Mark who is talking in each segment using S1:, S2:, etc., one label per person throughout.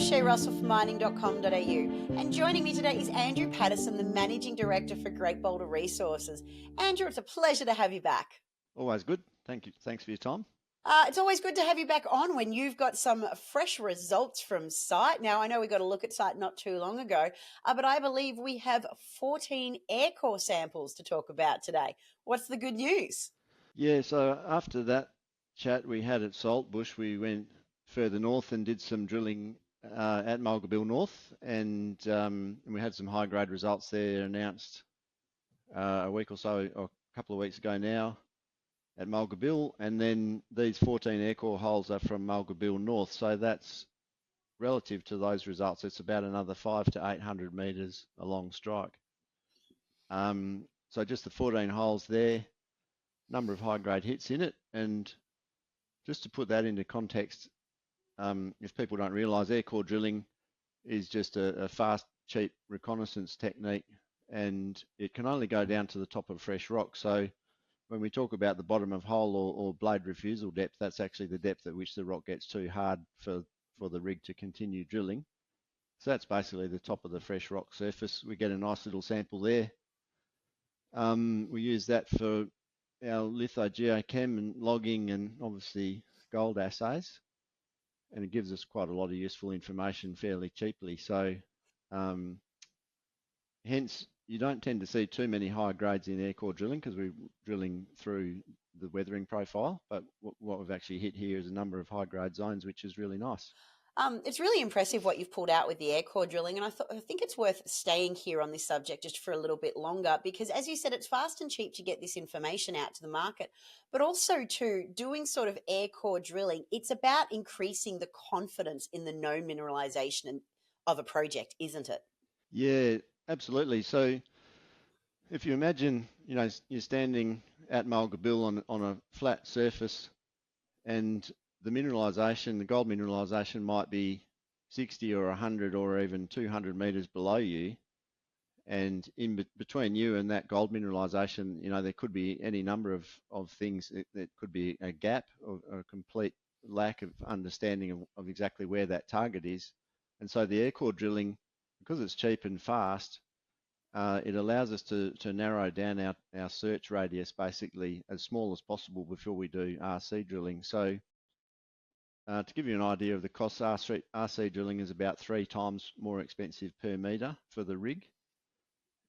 S1: Shay Russell from mining.com.au, and joining me today is Andrew Paterson, the Managing Director for Great Boulder Resources. Andrew, it's a pleasure to have you back.
S2: Always good. Thank you. Thanks for your time.
S1: It's always good to have you back on when you've got some fresh results from site. Now, I know we got a look at site not too long ago, but I believe we have 14 Aircore samples to talk about today. What's the good news?
S2: Yeah, so after that chat we had at Saltbush, we went further north and did some drilling at Mulga Bill North, and we had some high-grade results there announced a week or so, or a couple of weeks ago now, at Mulga Bill, and then these 14 Aircore holes are from Mulga Bill North, so that's relative to those results, it's about another 500 to 800 metres along strike. So just the 14 holes there, number of high-grade hits in it, and just to put that into context, if people don't realise, Aircore drilling is just a fast, cheap reconnaissance technique, and it can only go down to the top of fresh rock. So when we talk about the bottom of hole or blade refusal depth, that's actually the depth at which the rock gets too hard for the rig to continue drilling. So that's basically the top of the fresh rock surface. We get a nice little sample there. We use that for our lithogeochem and logging and obviously gold assays, and it gives us quite a lot of useful information fairly cheaply. So hence you don't tend to see too many high grades in Aircore drilling because we're drilling through the weathering profile, but what we've actually hit here is a number of high grade zones, which is really nice.
S1: It's really impressive what you've pulled out with the Aircore drilling, and I think it's worth staying here on this subject just for a little bit longer because, as you said, it's fast and cheap to get this information out to the market, but also too, doing sort of Aircore drilling, it's about increasing the confidence in the known mineralisation of a project, isn't it?
S2: Yeah, absolutely. So if you imagine, you're standing at Mulga Bill on a flat surface, and the mineralisation, the gold mineralisation might be 60 or 100 or even 200 metres below you, and in between you and that gold mineralisation, there could be any number of things. It could be a gap or a complete lack of understanding of exactly where that target is. And so the Aircore drilling, because it's cheap and fast, it allows us to narrow down our search radius basically as small as possible before we do RC drilling. So to give you an idea of the cost, RC drilling is about 3 times more expensive per metre for the rig.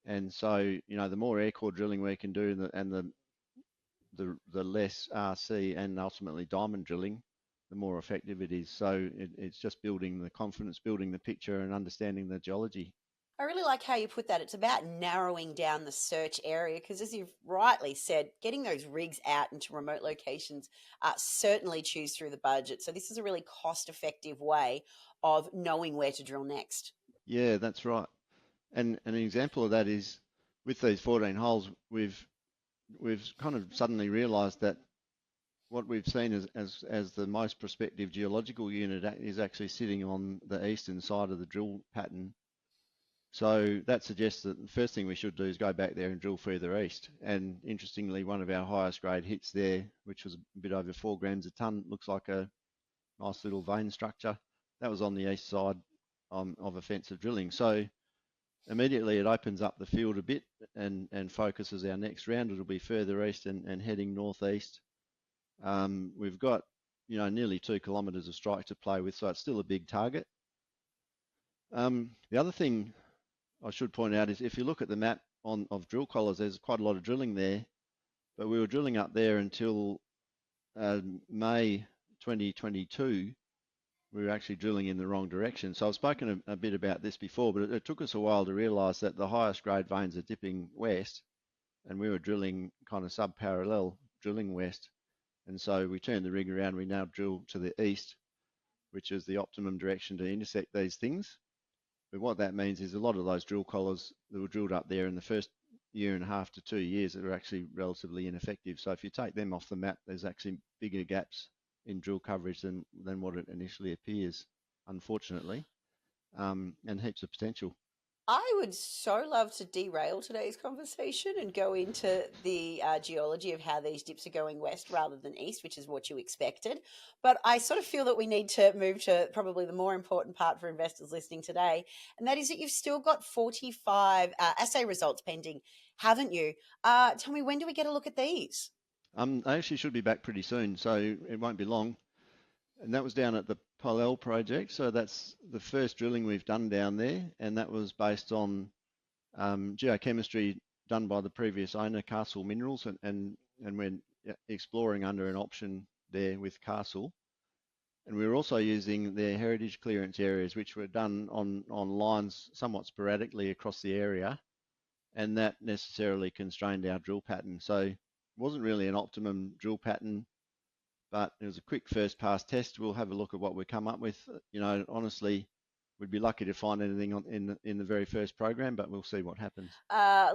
S2: And so, the more Aircore drilling we can do and the less RC and ultimately diamond drilling, the more effective it is. So it's just building the confidence, building the picture and understanding the geology.
S1: I really like how you put that. It's about narrowing down the search area because, as you've rightly said, getting those rigs out into remote locations certainly chews through the budget. So this is a really cost-effective way of knowing where to drill next.
S2: Yeah, that's right. And an example of that is with these 14 holes, we've kind of suddenly realised that what we've seen as the most prospective geological unit is actually sitting on the eastern side of the drill pattern. So that suggests that the first thing we should do is go back there and drill further east. And interestingly, one of our highest grade hits there, which was a bit over 4 grams a tonne, looks like a nice little vein structure. That was on the east side of offensive drilling. So immediately it opens up the field a bit and focuses our next round. It'll be further east and heading northeast. We've got nearly 2 kilometres of strike to play with, so it's still a big target. The other thing I should point out is if you look at the map of drill collars, there's quite a lot of drilling there, but we were drilling up there until May 2022. We were actually drilling in the wrong direction. So I've spoken a bit about this before, but it took us a while to realise that the highest grade veins are dipping west, and we were drilling kind of sub-parallel, drilling west. And so we turned the rig around. We now drill to the east, which is the optimum direction to intersect these things. But what that means is a lot of those drill collars that were drilled up there in the first 1.5 to 2 years that are actually relatively ineffective. So if you take them off the map, there's actually bigger gaps in drill coverage than what it initially appears, unfortunately, and heaps of potential.
S1: I would so love to derail today's conversation and go into the geology of how these dips are going west rather than east, which is what you expected. But I sort of feel that we need to move to probably the more important part for investors listening today, and that is that you've still got 45 assay results pending, haven't you? Tell me, when do we get a look at these?
S2: They actually should be back pretty soon, so it won't be long. And that was down at the Polel project, so that's the first drilling we've done down there, and that was based on geochemistry done by the previous owner, Castle Minerals, and we're exploring under an option there with Castle. And we were also using their heritage clearance areas, which were done on lines somewhat sporadically across the area, and that necessarily constrained our drill pattern. So it wasn't really an optimum drill pattern, but it was a quick first pass test. We'll have a look at what we come up with. You know, honestly, we'd be lucky to find anything in the very first program, but we'll see what happens.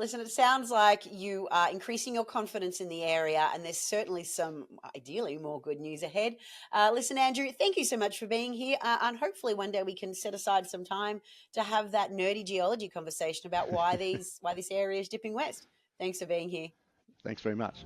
S1: Listen, it sounds like you are increasing your confidence in the area, and there's certainly some, ideally, more good news ahead. Listen, Andrew, thank you so much for being here, and hopefully one day we can set aside some time to have that nerdy geology conversation about why this area is dipping west. Thanks for being here.
S2: Thanks very much.